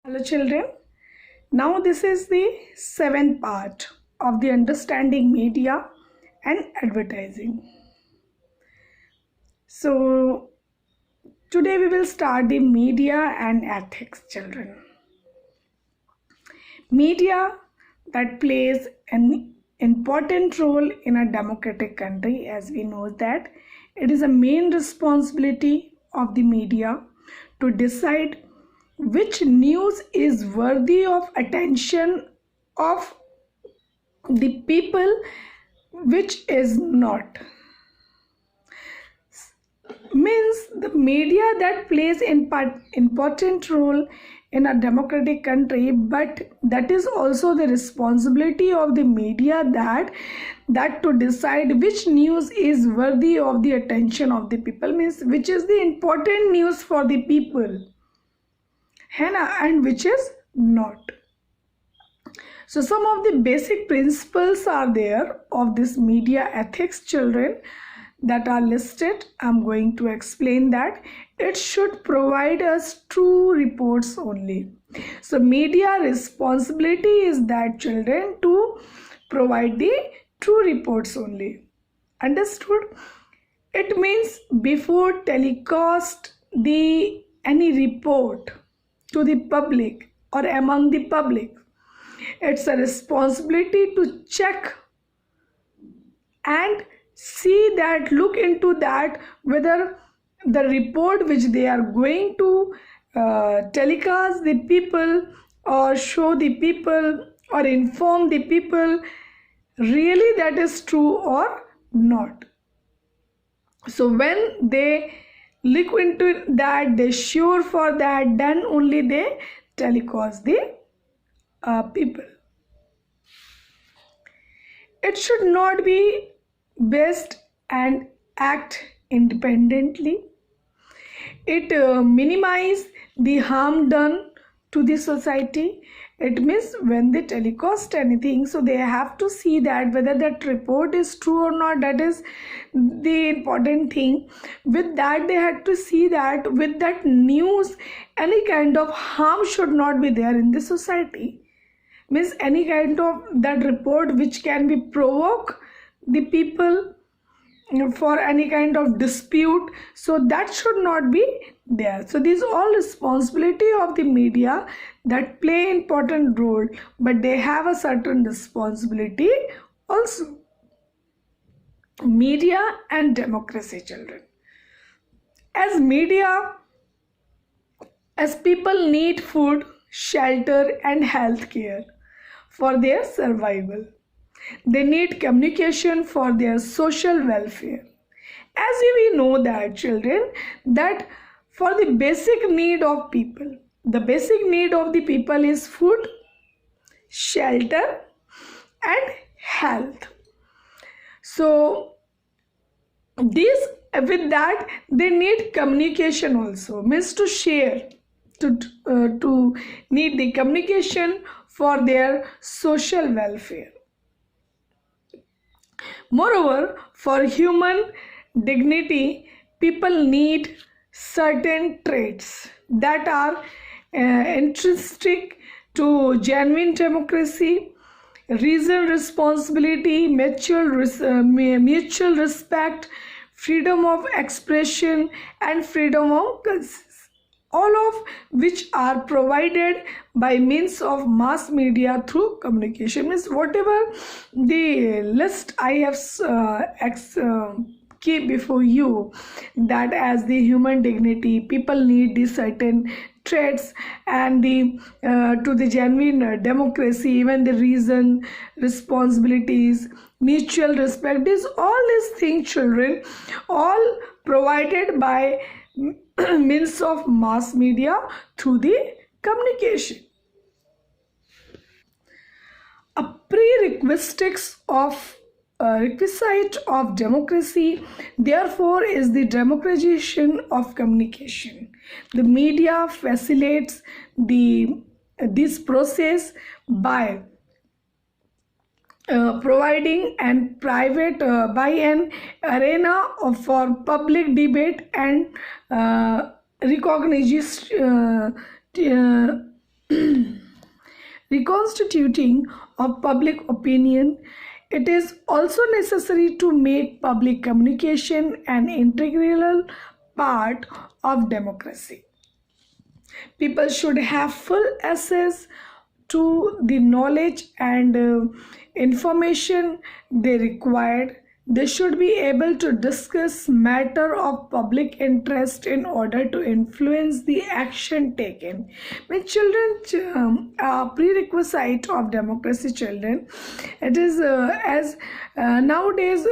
Hello children. Now this is the seventh part of the understanding media and advertising. So today we will start the media and ethics, children. Media that plays an important role in a democratic country, as we know that it is a main responsibility of the media to decide which news is worthy of attention of the people, which is not. Means the media that plays important role in a democratic country, but that is also the responsibility of the media that to decide which news is worthy of the attention of the people, means which is the important news for the people, है ना, and which is not. So some of the basic principles are there of this media ethics, children, that are listed. I'm going to explain that. It should provide us true reports only. So media responsibility is that, children, to provide the true reports only. Understood? It means before telecast any report to the public or among the public, it's a responsibility to check and see that, look into that, whether the report which they are going to telecast the people or show the people or inform the people, really that is true or not. So when they look into that, they sure for that, then only they telecast the people. It should not be based and act independently. It minimize the harm done to the society. It means when they telecast anything, so they have to see that whether that report is true or not. That is the important thing. With that, they had to see that with that news, any kind of harm should not be there in the society. Means any kind of that report which can be provoke the people for any kind of dispute, so that should not be there. So these all responsibility of the media that play important role, but they have a certain responsibility also. Media and democracy, children. As media, as people need food, shelter and health care for their survival. They need communication for their social welfare. As we know that, children, that for the basic need of people, the basic need of the people is food, shelter and health. So with that they need communication also, means to share, to need the communication for their social welfare. Moreover, for human dignity, people need certain traits that are intrinsic to genuine democracy: reason, responsibility, mutual respect, freedom of expression, and freedom of conscience, all of which are provided by means of mass media through communication. Means whatever the list I have keep before you, that as the human dignity, people need the certain traits, and the to the genuine democracy, even the reason, responsibilities, mutual respect, is all these things, children, all provided by means of mass media through the communication. A prerequisite of democracy, therefore, is the democratization of communication. The media facilitates this process by providing and private by an arena for public debate and recognition reconstituting of public opinion. It is also necessary to make public communication an integral part of democracy. People should have full access to the knowledge and information they required. They should be able to discuss matter of public interest in order to influence the action taken. When children are prerequisite of democracy, children, it is as nowadays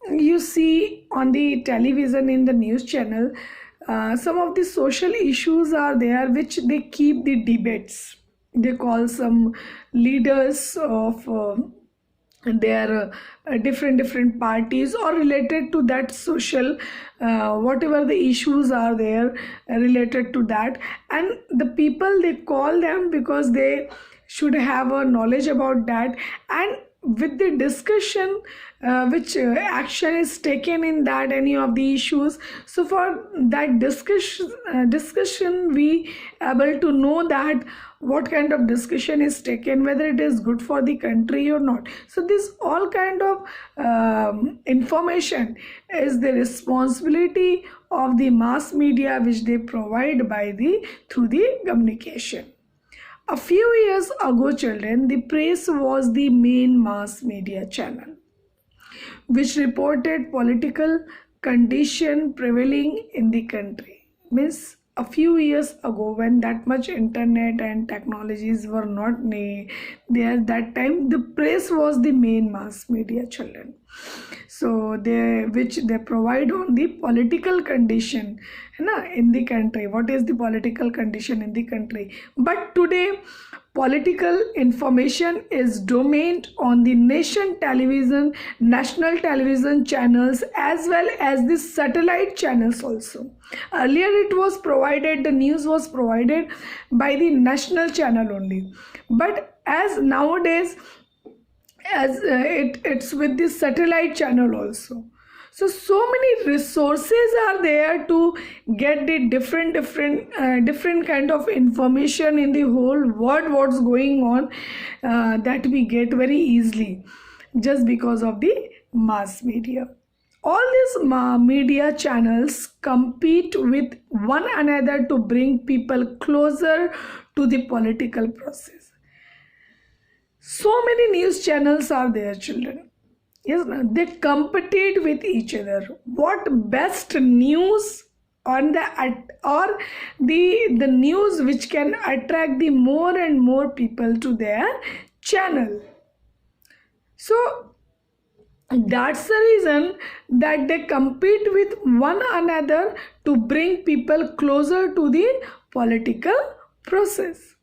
you see on the television in the news channel, some of the social issues are there which they keep the debates. They call some leaders of their different parties or related to that social whatever the issues are there related to that, and the people they call them because they should have a knowledge about that, and with the discussion which action is taken in that any of the issues. So for that discussion we able to know that what kind of discussion is taken, whether it is good for the country or not. So this all kind of information is the responsibility of the mass media which they provide by the through the communication. A few years ago, children, the press was the main mass media channel which reported political condition prevailing in the country. Means a few years ago, when that much internet and technologies were not there, that time the press was the main mass media, children. So they provide on the political condition in the country. What is the political condition in the country? But today political information is domained on the national television channels as well as the satellite channels also. Earlier it was provided, the news was provided by the national channel only, but as nowadays as it's with the satellite channel also. So many resources are there to get the different kind of information in the whole world what's going on, that we get very easily just because of the mass media. All these media channels compete with one another to bring people closer to the political process. So many news channels are there, children. Yes, they compete with each other. What best news on the news which can attract the more and more people to their channel. So that's the reason that they compete with one another to bring people closer to the political process.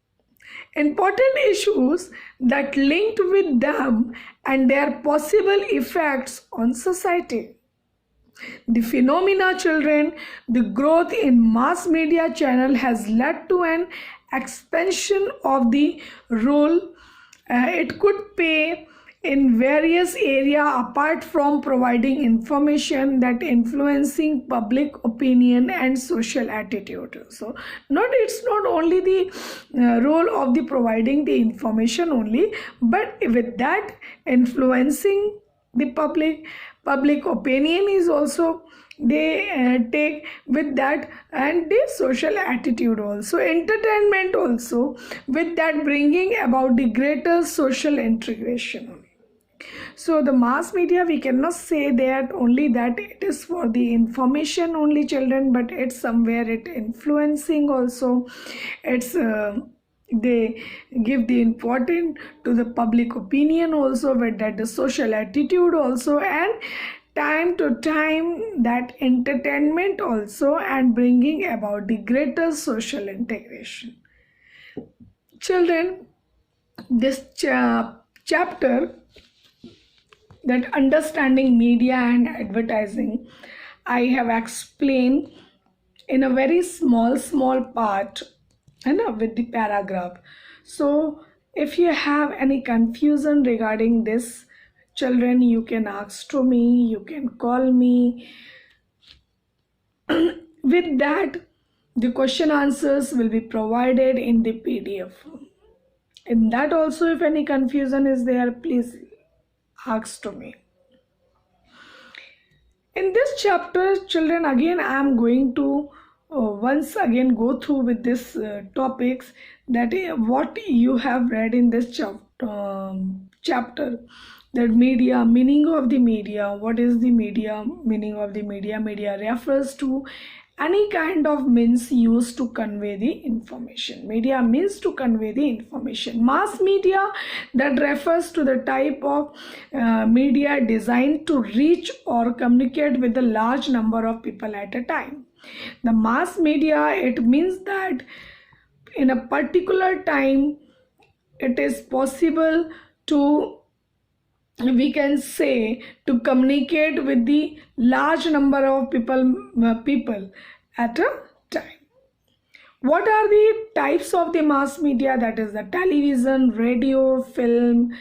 Important issues that linked with them and their possible effects on society. The phenomena, children, the growth in mass media channel has led to an expansion of the role it could play in various areas apart from providing information that influencing public opinion and social attitude. So it's not only the role of the providing the information only, but with that influencing the public opinion is also they take with that, and the social attitude also, entertainment also, with that bringing about the greater social integration. So the mass media, we cannot say that only that it is for the information only, children, but it's somewhere it influencing also. It's they give the important to the public opinion also, with that the social attitude also, and time to time that entertainment also, and bringing about the greater social integration. Children, this chapter, that understanding media and advertising, I have explained in a very small part with the paragraph. So if you have any confusion regarding this, children, you can ask to me, you can call me. With that, the question answers will be provided in the PDF. In that also, if any confusion is there, please ask to me. In this chapter, children, again I am going to once again go through with this topics that what you have read in this chapter, that media, meaning of the media. What is the media? Meaning of the media? Media refers to any kind of means used to convey the information. Media means to convey the information. Mass media, that refers to the type of media designed to reach or communicate with a large number of people at a time. The mass media, it means that in a particular time it is possible to, we can say, to communicate with the large number of people at a time. What are the types of the mass media? That is the television, radio, film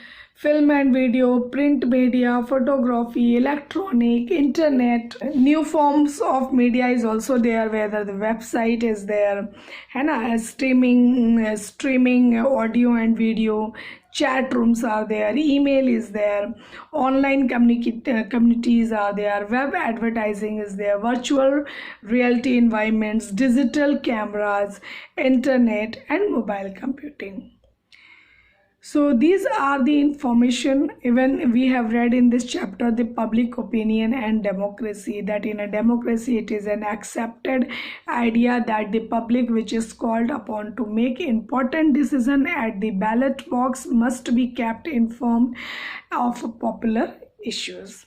and video, print media, photography, electronic, internet. New forms of media is also there, whether the website is there, and streaming audio and video, chat rooms are there, email is there, online communities are there, web advertising is there, virtual reality environments, digital cameras, internet and mobile computing. So these are the information. Even we have read in this chapter the public opinion and democracy, that in a democracy it is an accepted idea that the public, which is called upon to make important decision at the ballot box, must be kept informed of popular issues.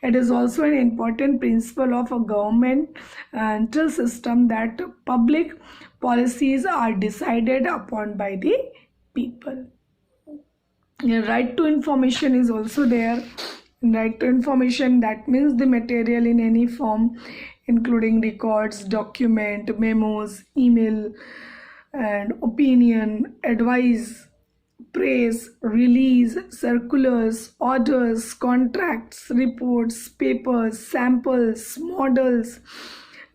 It is also an important principle of a governmental system that public policies are decided upon by the people. Right to information is also there. Right to information, that means the material in any form, including records, document, memos, email and opinion, advice, praise, release, circulars, orders, contracts, reports, papers, samples, models,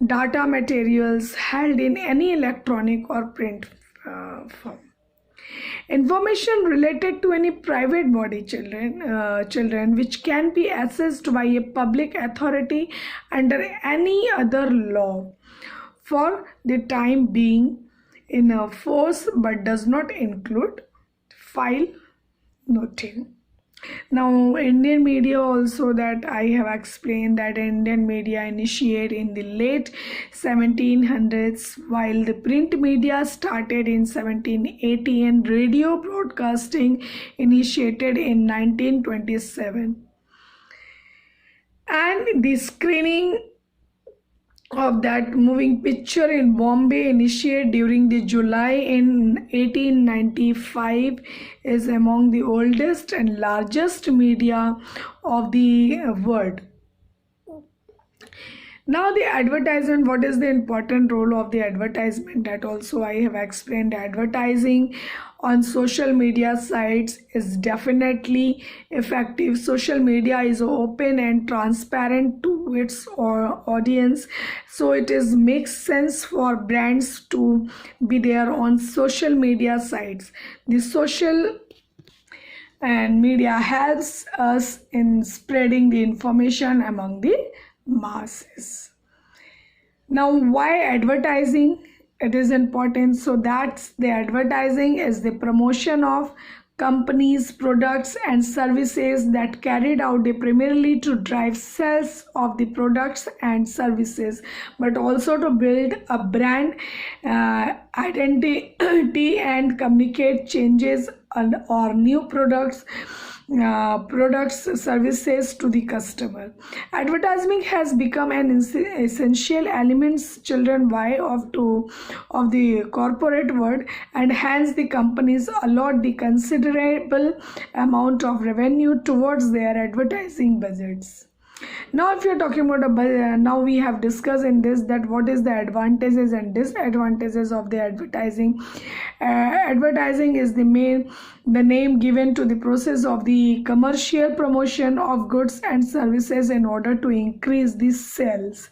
data materials held in any electronic or print form. Information related to any private body, children, which can be accessed by a public authority under any other law for the time being in force, but does not include file noting. Now Indian media also, that I have explained that Indian media initiated in the late 1700s, while the print media started in 1780 and radio broadcasting initiated in 1927. And the screening of that moving picture in Bombay initiated during the July in 1895 is among the oldest and largest media of the world. Now the advertisement, what is the important role of the advertisement? That also I have explained. Advertising on social media sites is definitely effective. Social media is open and transparent to its audience, so it is makes sense for brands to be there on social media sites. The social and media helps us in spreading the information among the masses. Now why advertising? It is important. So that's the advertising is the promotion of companies, products and services that carried out primarily to drive sales of the products and services, but also to build a brand identity and communicate changes or new products, services to the customer. Advertising has become an essential element, children, why of the corporate world, and hence the companies allot the considerable amount of revenue towards their advertising budgets. Now if you're talking about now we have discussed in this that what is the advantages and disadvantages of the advertising. Advertising is the name given to the process of the commercial promotion of goods and services in order to increase the sales.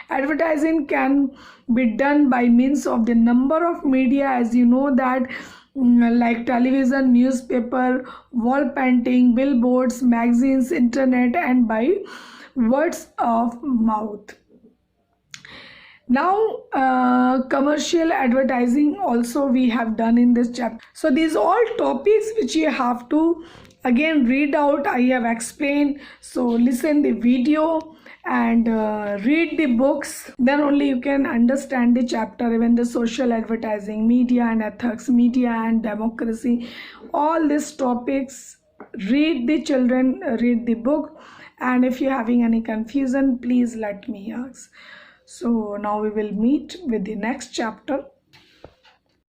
Advertising can be done by means of the number of media, as you know that like television, newspaper, wall painting, billboards, magazines, internet, and by words of mouth. Now commercial advertising also we have done in this chapter. So these all topics which you have to again read out, I have explained. So listen the video and read the books, then only you can understand the chapter. Even the social advertising, media and ethics, media and democracy, all these topics, read the children, read the book. And if you're having any confusion, please let me ask. So now we will meet with the next chapter.